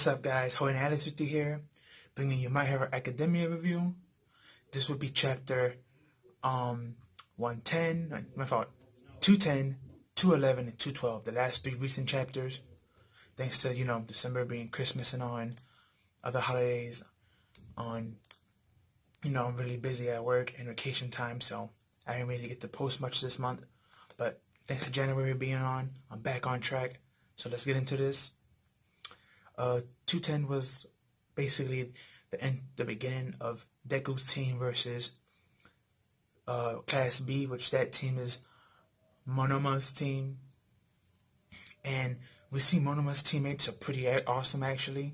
What's up, guys? Holding Alice with you here, bringing you My Hero Academia review. This would be chapter 110, my fault, 210, 211, and 212, the last three recent chapters. Thanks to, December being Christmas and on other holidays, I'm really busy at work and vacation time, so I didn't really get to post much this month. But thanks to January being on, I'm back on track. So let's get into this. 210 was basically the beginning of Deku's team versus Class B, which that team is Monoma's team. And we see Monoma's teammates are pretty awesome, actually.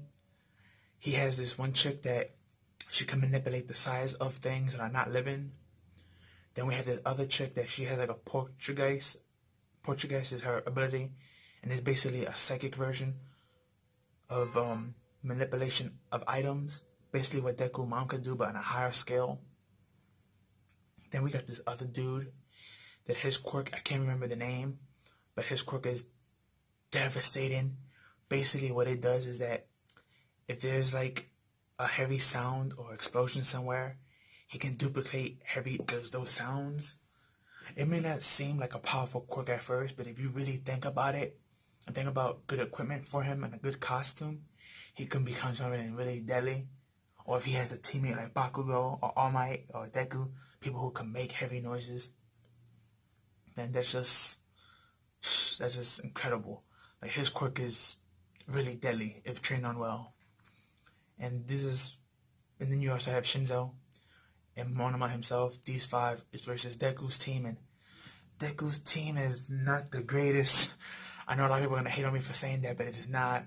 He has this one chick that she can manipulate the size of things that are not living. Then we have this other chick that she has like a Portuguese. Portuguese is her ability, and it's basically a psychic version of manipulation of items. Basically what Deku Mom could do, but on a higher scale. Then we got this other dude that his quirk, I can't remember the name, but his quirk is devastating. Basically what it does is that if there's like a heavy sound or explosion somewhere, he can duplicate those sounds. It may not seem like a powerful quirk at first, but if you really think about it and think about good equipment for him and a good costume, he can become something really deadly. Or if he has a teammate like Bakugo or All Might or Deku, people who can make heavy noises, then that's just incredible. Like his quirk is really deadly if trained on well. And then you also have Shinzo and Monoma himself. These five is versus Deku's team, and Deku's team is not the greatest. I know a lot of people are gonna hate on me for saying that, but it is not.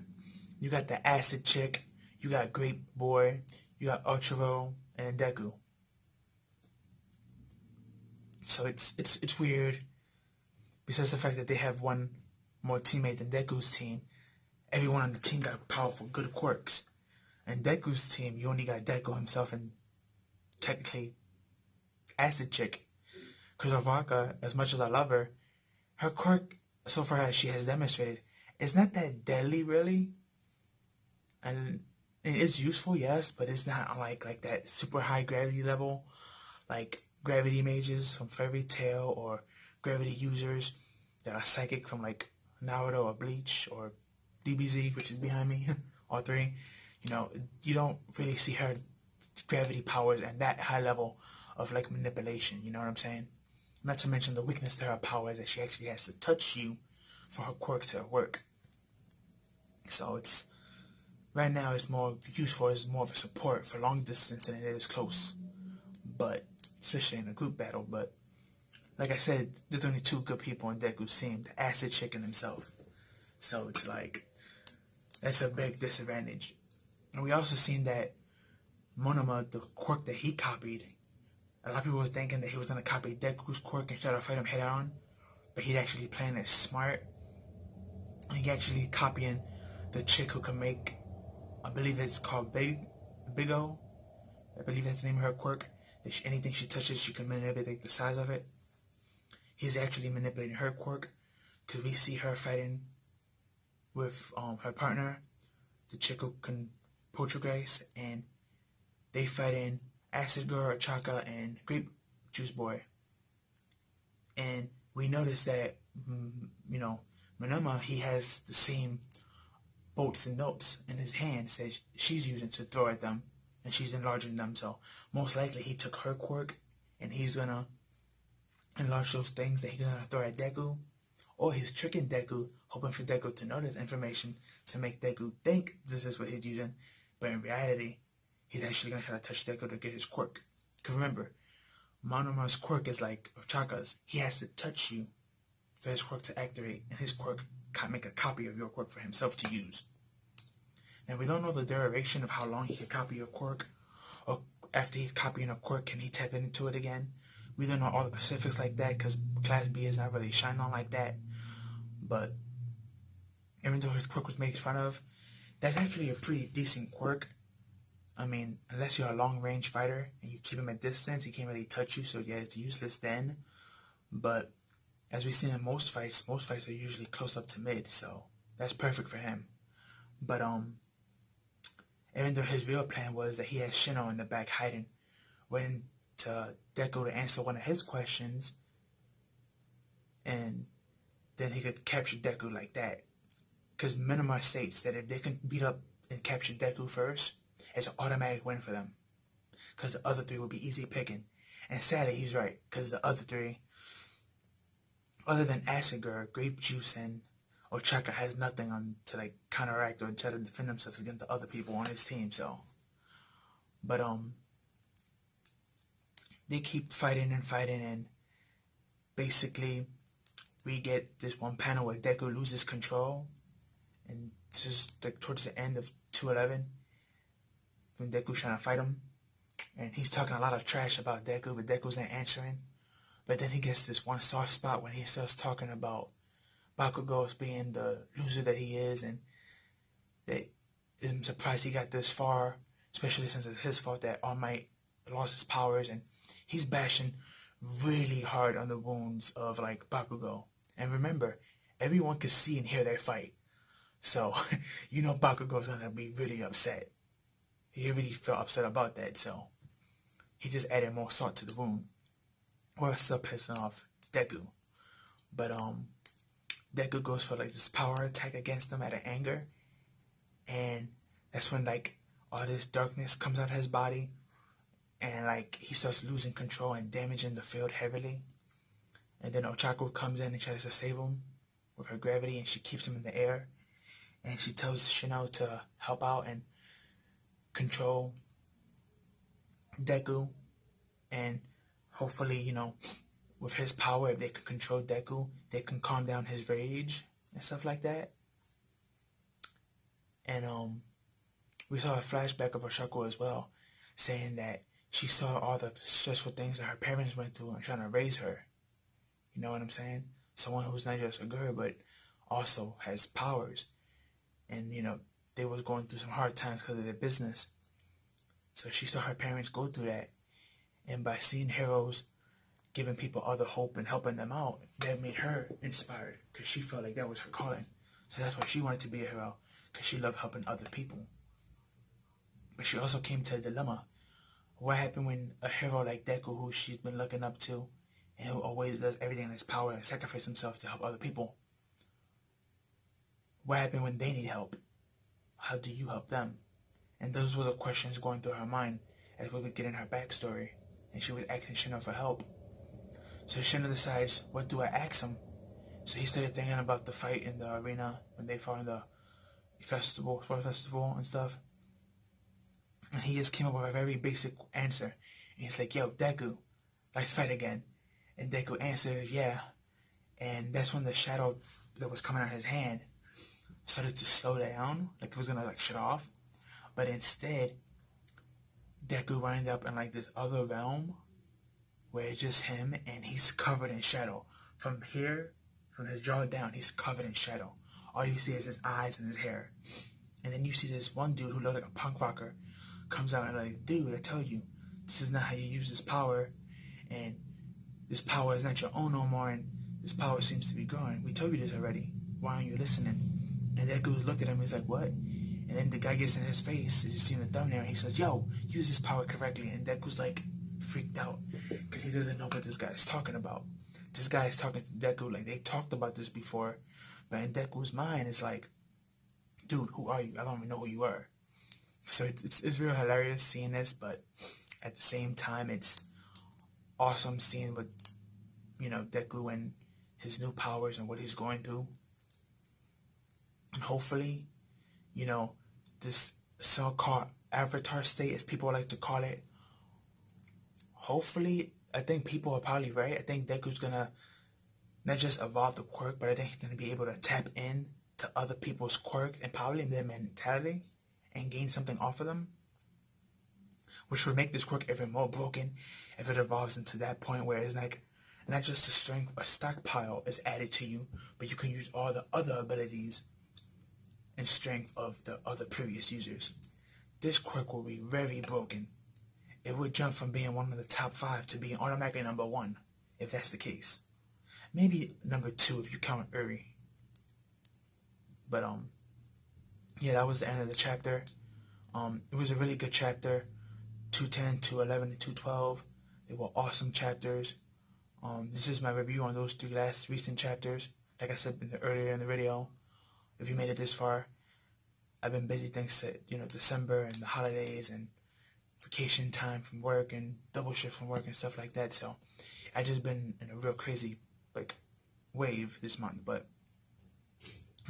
You got the acid chick, you got Grape Boy, you got Ochiro, and Deku. So it's weird. Besides the fact that they have one more teammate than Deku's team, everyone on the team got powerful, good quirks. And Deku's team, you only got Deku himself and technically Acid Chick. Because Ravaka, as much as I love her, her quirk, so far as she has demonstrated, is not that deadly, really. And it is useful, yes, but it's not like that super high gravity level, like gravity mages from Fairy Tail or gravity users that are psychic from like Naruto or Bleach or DBZ, which is behind me, all three. You don't really see her gravity powers at that high level of like manipulation, you know what I'm saying? Not to mention the weakness to her power is that she actually has to touch you for her quirk to work. So right now it's more useful as more of a support for long distance than it is close. But especially in a group battle. But like I said, there's only two good people in Deku's team, the Acid Chick and himself. So it's like that's a big disadvantage. And we also seen that Monoma, the quirk that he copied, a lot of people was thinking that he was going to copy Deku's quirk and try to fight him head on, but he's actually playing it smart. He actually copying the chick who can make, I believe it's called Big O. I believe that's the name of her quirk. That anything she touches, she can manipulate the size of it. He's actually manipulating her quirk, because we see her fighting with her partner, the chick who can Portuguese, and they fight in Acid Girl, Chaka, and Grape Juice Boy. And we notice that, Monoma, he has the same bolts and notes in his hand that she's using to throw at them, and she's enlarging them. So most likely he took her quirk, and he's gonna enlarge those things that he's gonna throw at Deku, or he's tricking Deku, hoping for Deku to know this information to make Deku think this is what he's using, but in reality, he's actually going to try to touch Deku to get his quirk. Because remember, Monoma's quirk is like Chaka's. He has to touch you for his quirk to activate, and his quirk can't make a copy of your quirk for himself to use. Now, we don't know the duration of how long he can copy your quirk, or after he's copying a quirk, can he tap into it again? We don't know all the specifics like that, because Class B is not really shined on like that. But even though his quirk was made fun of, that's actually a pretty decent quirk. I mean, unless you're a long-range fighter and you keep him at distance, he can't really touch you, so yeah, it's useless then. But as we've seen in most fights are usually close up to mid, so that's perfect for him. But Even though his real plan was that he had Shino in the back hiding, waiting to Deku to answer one of his questions, and then he could capture Deku like that. Because Minamar states that if they can beat up and capture Deku first, it's an automatic win for them. Because the other three will be easy picking. And sadly, he's right. Because the other three, other than Asagur, Grape Juice, and Ochaka, has nothing on to like counteract or try to defend themselves against the other people on his team. So, but they keep fighting and fighting, and basically we get this one panel where Deku loses control, and this is like towards the end of 211 when Deku's trying to fight him, and he's talking a lot of trash about Deku, but Deku's not answering. But then he gets this one soft spot when he starts talking about Bakugo being the loser that he is, and that I'm surprised he got this far, especially since it's his fault that All Might lost his powers, and he's bashing really hard on the wounds of like Bakugo. And remember, everyone could see and hear their fight, so you know Bakugo's gonna be really upset. He really felt upset about that, so he just added more salt to the wound. Or still pissing off Deku. But Deku goes for like this power attack against him out of anger, and that's when like all this darkness comes out of his body, and like he starts losing control and damaging the field heavily. And then Ochako comes in and tries to save him with her gravity, and she keeps him in the air, and she tells Shino to help out and control Deku, and hopefully, you know, with his power, if they can control Deku, they can calm down his rage and stuff like that. And we saw a flashback of Oshako as well, saying that she saw all the stressful things that her parents went through and trying to raise her. You know what I'm saying? Someone who's not just a girl, but also has powers. And, you know, they was going through some hard times because of their business. So she saw her parents go through that. And by seeing heroes giving people other hope and helping them out, that made her inspired because she felt like that was her calling. So that's why she wanted to be a hero, because she loved helping other people. But she also came to a dilemma. What happened when a hero like Deku, who she's been looking up to, and who always does everything in his power and sacrifice himself to help other people? What happened when they need help? How do you help them? And those were the questions going through her mind as we would get in her backstory. And she was asking Shino for help. So Shino decides, what do I ask him? So he started thinking about the fight in the arena when they fought in the festival, sport festival and stuff. And he just came up with a very basic answer. And he's like, yo, Deku, let's fight again. And Deku answered, yeah. And that's when the shadow that was coming out of his hand started to slow down, like it was gonna like shut off. But instead, Deku wound up in like this other realm where it's just him, and he's covered in shadow. From here, from his jaw down, he's covered in shadow. All you see is his eyes and his hair. And then you see this one dude who looked like a punk rocker comes out and like, dude, I tell you, this is not how you use this power, and this power is not your own no more, and this power seems to be growing. We told you this already. Why aren't you listening? And Deku looked at him and he's like, what? And then the guy gets in his face, as you see in the thumbnail, and he says, yo, use this power correctly. And Deku's like freaked out because he doesn't know what this guy is talking about. This guy is talking to Deku like they talked about this before, but in Deku's mind, it's like, dude, who are you? I don't even know who you are. So it's real hilarious seeing this, but at the same time, it's awesome seeing what, you know, Deku and his new powers and what he's going through. And hopefully, you know, this so-called avatar state, as people like to call it, hopefully, I think people are probably right. I think Deku's gonna not just evolve the quirk, but I think he's gonna be able to tap in to other people's quirk and probably their mentality and gain something off of them, which would make this quirk even more broken if it evolves into that point where it's like not just the strength, a stockpile is added to you, but you can use all the other abilities and strength of the other previous users. This quirk will be very broken. It would jump from being one of the top 5 to being automatically number 1, if that's the case. Maybe number 2 if you count Uri. But yeah, that was the end of the chapter. It was a really good chapter. 210, 211, and 212. They were awesome chapters. This is my review on those three last recent chapters. Like I said earlier in the video, if you made it this far, I've been busy thanks to December and the holidays and vacation time from work and double shift from work and stuff like that. So I just been in a real crazy wave this month. But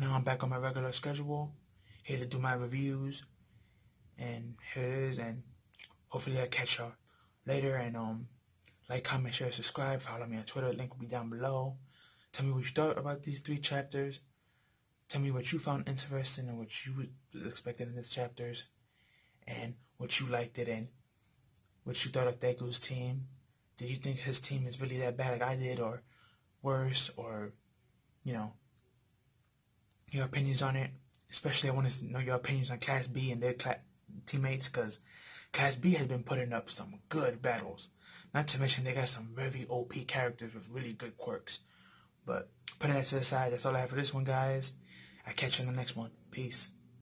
now I'm back on my regular schedule, here to do my reviews, and here it is. And hopefully I catch y'all later. And like, comment, share, subscribe. Follow me on Twitter. Link will be down below. Tell me what you thought about these three chapters. Tell me what you found interesting and what you expected in these chapters, and what you liked it and what you thought of Deku's team. Did you think his team is really that bad like I did, or worse, or your opinions on it? Especially I want to know your opinions on Class B and their teammates, because Class B has been putting up some good battles. Not to mention they got some very OP characters with really good quirks. But putting that to the side, that's all I have for this one, guys. I'll catch you on the next one. Peace.